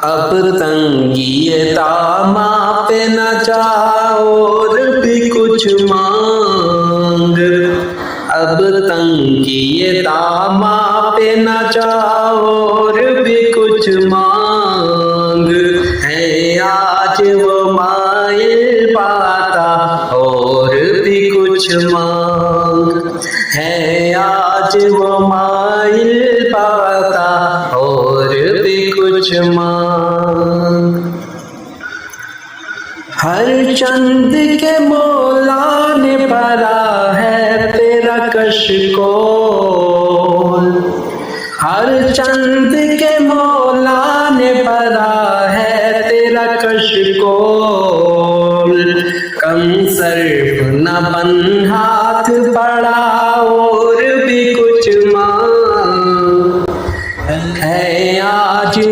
अब तंगियता पे न चाहो और भी कुछ मांग। अब तंगियता पे न चाहो और भी कुछ मांग। है आज वो माइल पाता और भी कुछ मांग। है आज वो माइल पाता और भी कुछ मांग। हर चंद के मौला ने भरा है तेरा कश को। हर चंद के मौला